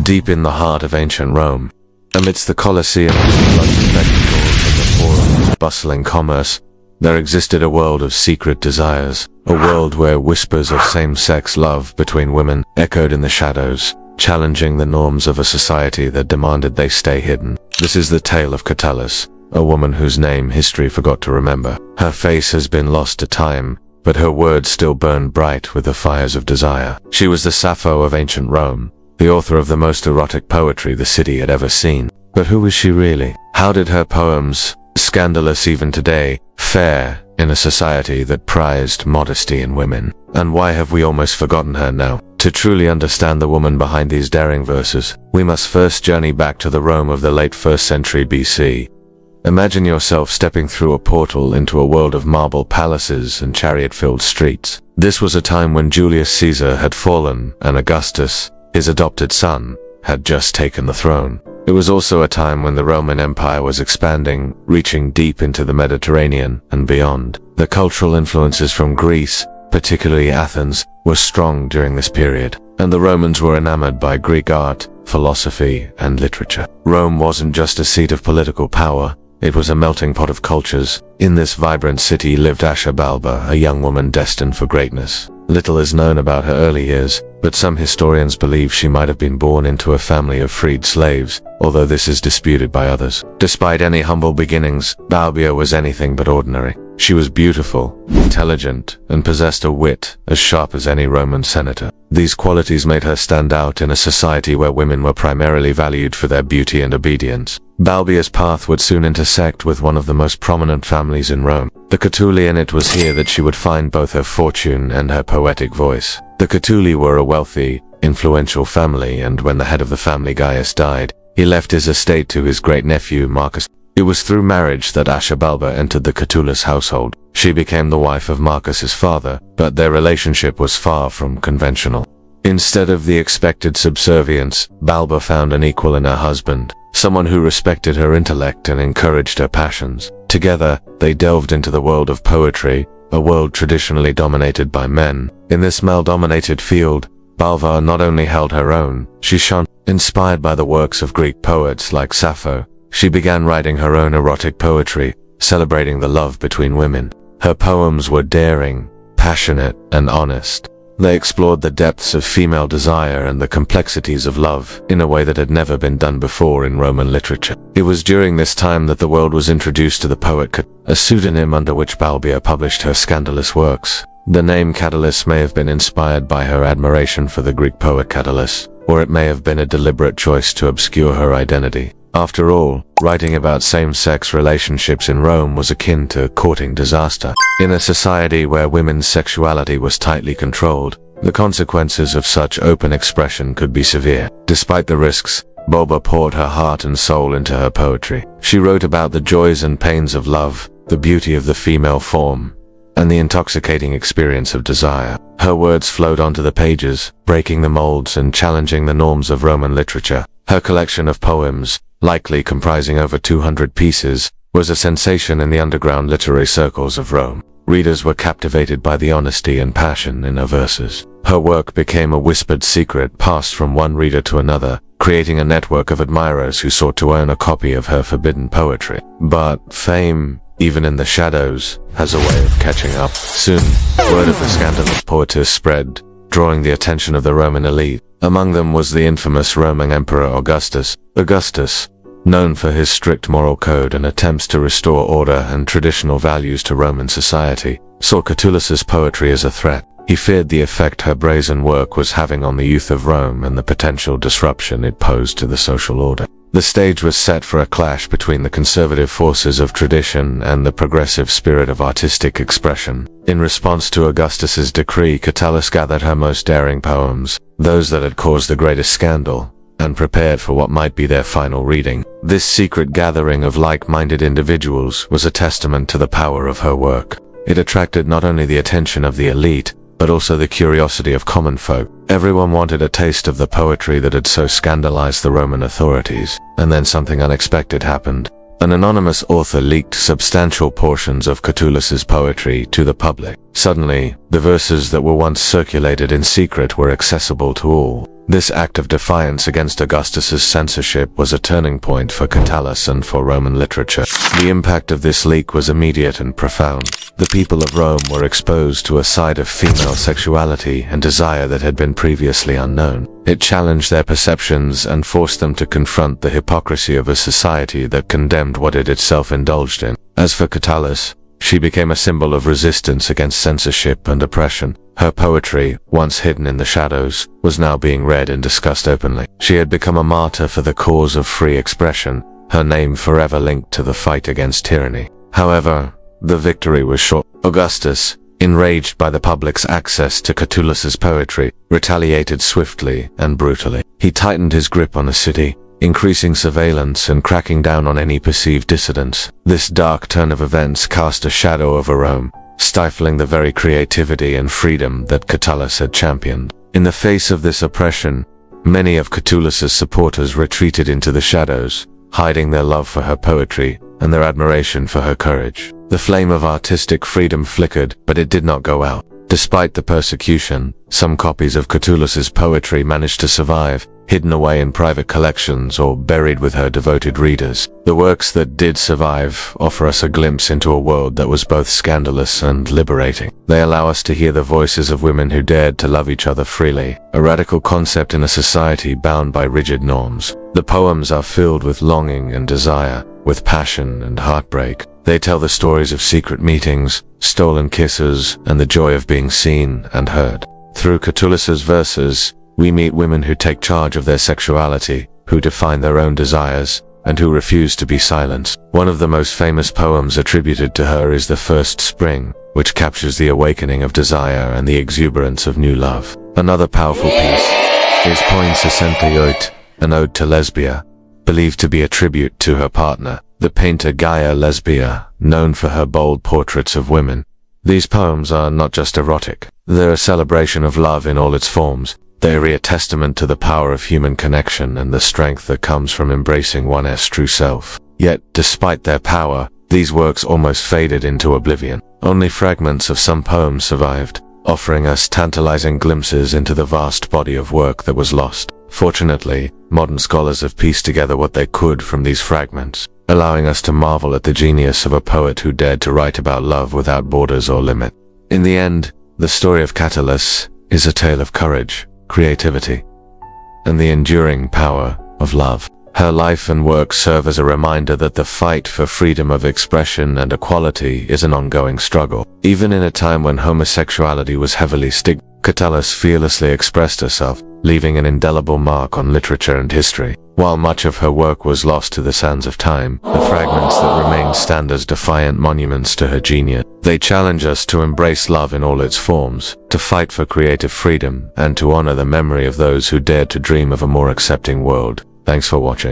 deep in the heart of ancient Rome. Amidst the Colosseum, blood spectacles, and the forums of bustling commerce, there existed a world of secret desires, a world where whispers of same-sex love between women echoed in the shadows, challenging the norms of a society that demanded they stay hidden. This is the tale of Catullus, a woman whose name history forgot to remember. Her face has been lost to time, but her words still burn bright with the fires of desire. She was the Sappho of ancient Rome, the author of the most erotic poetry the city had ever seen. But who was she really? How did her poems, scandalous even today, fare in a society that prized modesty in women? And why have we almost forgotten her now? To truly understand the woman behind these daring verses, we must first journey back to the Rome of the late 1st century BC. Imagine yourself stepping through a portal into a world of marble palaces and chariot-filled streets. This was a time when Julius Caesar had fallen and Augustus, his adopted son, had just taken the throne. It was also a time when the Roman Empire was expanding, reaching deep into the Mediterranean and beyond. The cultural influences from Greece, particularly Athens, were strong during this period, and the Romans were enamored by Greek art, philosophy, and literature. Rome wasn't just a seat of political power, it was a melting pot of cultures. In this vibrant city lived Ashabalba, a young woman destined for greatness. Little is known about her early years, but some historians believe she might have been born into a family of freed slaves, although this is disputed by others. Despite any humble beginnings, Balbia was anything but ordinary. She was beautiful, intelligent, and possessed a wit as sharp as any Roman senator. These qualities made her stand out in a society where women were primarily valued for their beauty and obedience. Balbia's path would soon intersect with one of the most prominent families in Rome, the Catuli, and it was here that she would find both her fortune and her poetic voice. The Catuli were a wealthy, influential family, and when the head of the family, Gaius, died, he left his estate to his great-nephew, Marcus. It was through marriage that Ashabalba entered the Catullus household. She became the wife of Marcus's father, but their relationship was far from conventional. Instead of the expected subservience, Balba found an equal in her husband, someone who respected her intellect and encouraged her passions. Together, they delved into the world of poetry, a world traditionally dominated by men. In this male-dominated field, Balba not only held her own, she shone. Inspired by the works of Greek poets like Sappho, she began writing her own erotic poetry, celebrating the love between women. Her poems were daring, passionate, and honest. They explored the depths of female desire and the complexities of love in a way that had never been done before in Roman literature. It was during this time that the world was introduced to the poet Catullus, a pseudonym under which Balbia published her scandalous works. The name Catullus may have been inspired by her admiration for the Greek poet Catullus, or it may have been a deliberate choice to obscure her identity. After all, writing about same-sex relationships in Rome was akin to courting disaster. In a society where women's sexuality was tightly controlled, the consequences of such open expression could be severe. Despite the risks, Balba poured her heart and soul into her poetry. She wrote about the joys and pains of love, the beauty of the female form, and the intoxicating experience of desire. Her words flowed onto the pages, breaking the molds and challenging the norms of Roman literature. Her collection of poems, likely comprising over 200 pieces, was a sensation in the underground literary circles of Rome. Readers were captivated by the honesty and passion in her verses. Her work became a whispered secret passed from one reader to another, creating a network of admirers who sought to own a copy of her forbidden poetry. But fame, even in the shadows, has a way of catching up. Soon, word of the scandalous poetess spread, drawing the attention of the Roman elite. Among them was the infamous Roman Emperor Augustus. Augustus, known for his strict moral code and attempts to restore order and traditional values to Roman society, saw Catullus's poetry as a threat. He feared the effect her brazen work was having on the youth of Rome and the potential disruption it posed to the social order. The stage was set for a clash between the conservative forces of tradition and the progressive spirit of artistic expression. In response to Augustus's decree, Catullus gathered her most daring poems, those that had caused the greatest scandal, and prepared for what might be their final reading. This secret gathering of like-minded individuals was a testament to the power of her work. It attracted not only the attention of the elite, but also the curiosity of common folk. Everyone wanted a taste of the poetry that had so scandalized the Roman authorities. And then something unexpected happened. An anonymous author leaked substantial portions of Catullus's poetry to the public. Suddenly, the verses that were once circulated in secret were accessible to all. This act of defiance against Augustus's censorship was a turning point for Catullus and for Roman literature. The impact of this leak was immediate and profound. The people of Rome were exposed to a side of female sexuality and desire that had been previously unknown. It challenged their perceptions and forced them to confront the hypocrisy of a society that condemned what it itself indulged in. As for Catullus, she became a symbol of resistance against censorship and oppression. Her poetry, once hidden in the shadows, was now being read and discussed openly. She had become a martyr for the cause of free expression, her name forever linked to the fight against tyranny. However, the victory was short. Augustus, enraged by the public's access to Catullus's poetry, retaliated swiftly and brutally. He tightened his grip on the city, increasing surveillance and cracking down on any perceived dissidents. This dark turn of events cast a shadow over Rome, stifling the very creativity and freedom that Catullus had championed. In the face of this oppression, many of Catullus's supporters retreated into the shadows, hiding their love for her poetry and their admiration for her courage. The flame of artistic freedom flickered, but it did not go out. Despite the persecution, some copies of Catullus's poetry managed to survive, hidden away in private collections or buried with her devoted readers. The works that did survive offer us a glimpse into a world that was both scandalous and liberating. They allow us to hear the voices of women who dared to love each other freely, a radical concept in a society bound by rigid norms. The poems are filled with longing and desire, with passion and heartbreak. They tell the stories of secret meetings, stolen kisses, and the joy of being seen and heard. Through Catullus's verses, we meet women who take charge of their sexuality, who define their own desires, and who refuse to be silenced. One of the most famous poems attributed to her is The First Spring, which captures the awakening of desire and the exuberance of new love. Another powerful piece is Poem 68, an ode to Lesbia, believed to be a tribute to her partner, the painter Gaia Lesbia, known for her bold portraits of women. These poems are not just erotic. They're a celebration of love in all its forms. They are a testament to the power of human connection and the strength that comes from embracing one's true self. Yet, despite their power, these works almost faded into oblivion. Only fragments of some poems survived, offering us tantalizing glimpses into the vast body of work that was lost. Fortunately, modern scholars have pieced together what they could from these fragments, allowing us to marvel at the genius of a poet who dared to write about love without borders or limit. In the end, the story of Catullus is a tale of courage, creativity, and the enduring power of love. Her life and work serve as a reminder that the fight for freedom of expression and equality is an ongoing struggle. Even in a time when homosexuality was heavily stigmatized, Catullus fearlessly expressed herself, leaving an indelible mark on literature and history. While much of her work was lost to the sands of time, the fragments that remain stand as defiant monuments to her genius. They challenge us to embrace love in all its forms, to fight for creative freedom, and to honor the memory of those who dared to dream of a more accepting world. Thanks for watching.